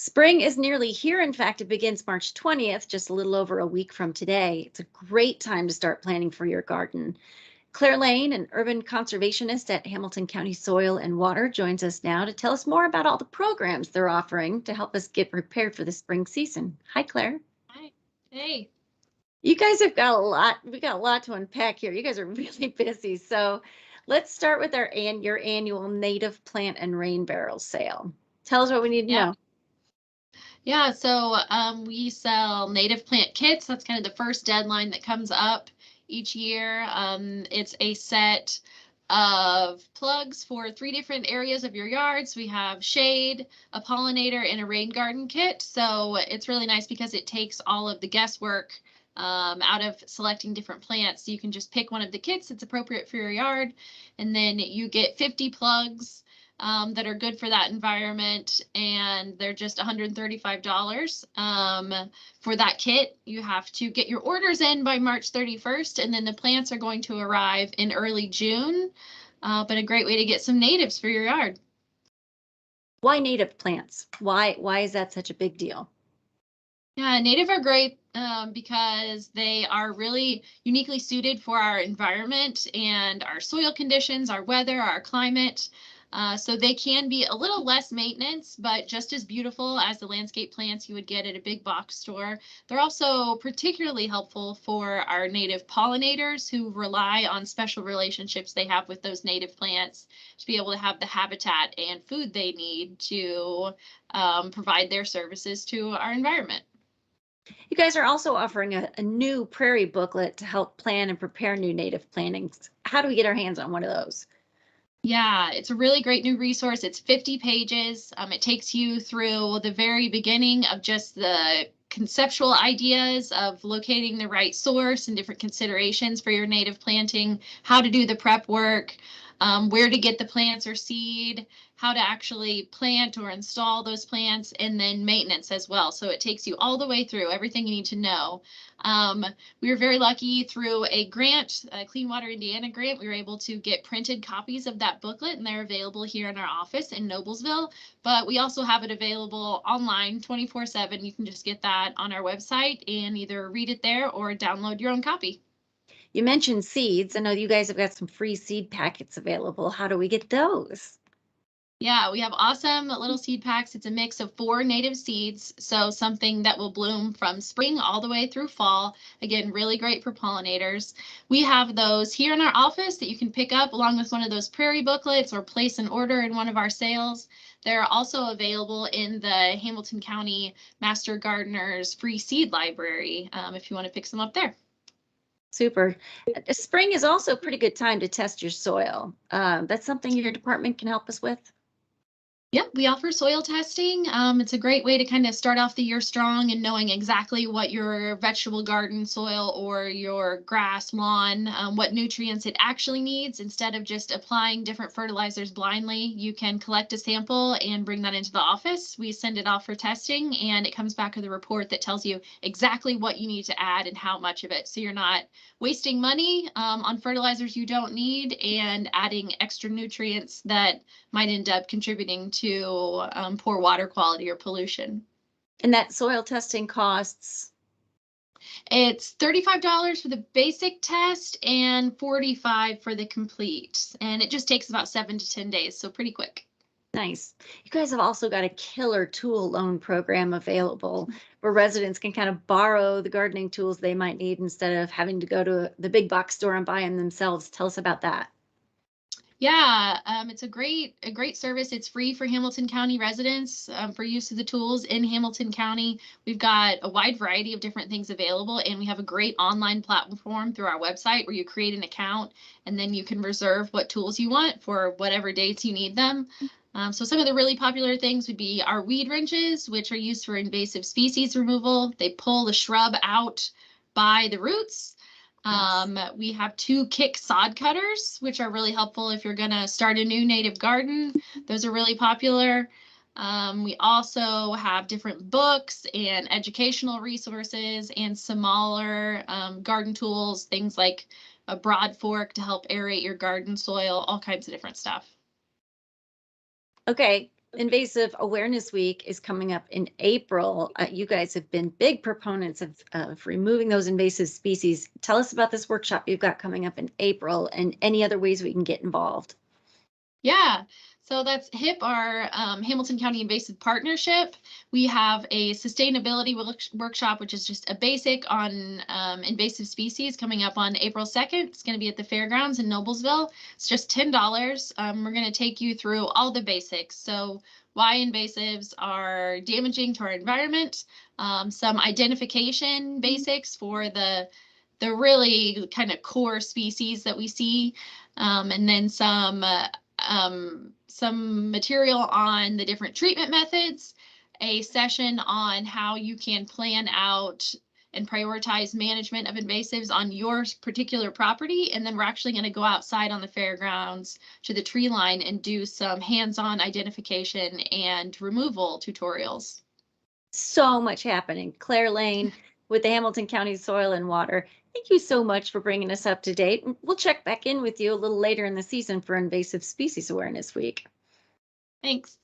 Spring is nearly here. In fact, it begins March 20th, just a little over a week from today. It's a great time to start planning for your garden. Claire Lane, an urban conservationist at Hamilton County Soil and Water, joins us now to tell us more about all the programs they're offering to help us get prepared for the spring season. Hi, Claire. Hi. Hey. You guys have got a lot. We got a lot to unpack here. You guys are really busy. So let's start with your annual native plant and rain barrel sale. Tell us what we need to know. Yeah, so we sell native plant kits. That's kind of the first deadline that comes up each year. It's a set of plugs for 3 different areas of your yards. We have shade, a pollinator, and a rain garden kit. So it's really nice because it takes all of the guesswork out of selecting different plants. You can just pick one of the kits that's appropriate for your yard, and then you get 50 plugs that are good for that environment, and they're just $135 for that kit. You have to get your orders in by March 31st, and then the plants are going to arrive in early June, but a great way to get some natives for your yard. Why native plants? Why is that such a big deal? Yeah, native are great because they are really uniquely suited for our environment and our soil conditions, our weather, our climate. So they can be a little less maintenance, but just as beautiful as the landscape plants you would get at a big box store. They're also particularly helpful for our native pollinators who rely on special relationships they have with those native plants to be able to have the habitat and food they need to provide their services to our environment. You guys are also offering a new Prairie Booklet to help plan and prepare new native plantings. How do we get our hands on one of those? Yeah, it's a really great new resource. It's 50 pages. It takes you through the very beginning of just the conceptual ideas of locating the right source and different considerations for your native planting, how to do the prep work, where to get the plants or seed, how to actually plant or install those plants, and then maintenance as well. So it takes you all the way through everything you need to know. We were very lucky through a grant, a Clean Water Indiana grant. We were able to get printed copies of that booklet, and they're available here in our office in Noblesville. But we also have it available online 24/7. You can just get that on our website and either read it there or download your own copy. You mentioned seeds. I know you guys have got some free seed packets available. How do we get those? Yeah, we have awesome little seed packs. It's a mix of 4 native seeds, so something that will bloom from spring all the way through fall. Again, really great for pollinators. We have those here in our office that you can pick up along with one of those prairie booklets or place an order in one of our sales. They're also available in the Hamilton County Master Gardeners free seed library if you want to pick some up there. Super. Spring is also a pretty good time to test your soil. That's something your department can help us with. Yep, we offer soil testing. It's a great way to kind of start off the year strong and knowing exactly what your vegetable garden soil or your grass lawn, what nutrients it actually needs. Instead of just applying different fertilizers blindly, you can collect a sample and bring that into the office. We send it off for testing, and it comes back with a report that tells you exactly what you need to add and how much of it. So you're not wasting money on fertilizers you don't need and adding extra nutrients that might end up contributing to poor water quality or pollution. And that soil testing costs? It's $35 for the basic test and $45 for the complete. And it just takes about 7 to 10 days, so pretty quick. Nice. You guys have also got a killer tool loan program available where residents can kind of borrow the gardening tools they might need instead of having to go to the big box store and buy them themselves. Tell us about that. Yeah, it's a great service. It's free for Hamilton County residents for use of the tools in Hamilton County. We've got a wide variety of different things available, and we have a great online platform through our website where you create an account and then you can reserve what tools you want for whatever dates you need them. So some of the really popular things would be our weed wrenches, which are used for invasive species removal. They pull the shrub out by the roots. We have 2 kick sod cutters, which are really helpful if you're going to start a new native garden. Those are really popular. We also have different books and educational resources and smaller garden tools, things like a broad fork to help aerate your garden soil, all kinds of different stuff. Okay, Invasive Awareness Week is coming up in April. You guys have been big proponents of removing those invasive species. Tell us about this workshop you've got coming up in April and any other ways we can get involved. Yeah, so that's HIP, our Hamilton County Invasive Partnership. We have a sustainability workshop, which is just a basic on invasive species coming up on April 2nd. It's going to be at the fairgrounds in Noblesville. It's just $10. We're going to take you through all the basics. So why invasives are damaging to our environment, some identification basics for the really kind of core species that we see, and then some material on the different treatment methods, a session on how you can plan out and prioritize management of invasives on your particular property. And then we're actually going to go outside on the fairgrounds to the tree line and do some hands-on identification and removal tutorials. So much happening. Claire Lane with the Hamilton County Soil and Water. Thank you so much for bringing us up to date. We'll check back in with you a little later in the season for Invasive Species Awareness Week. Thanks.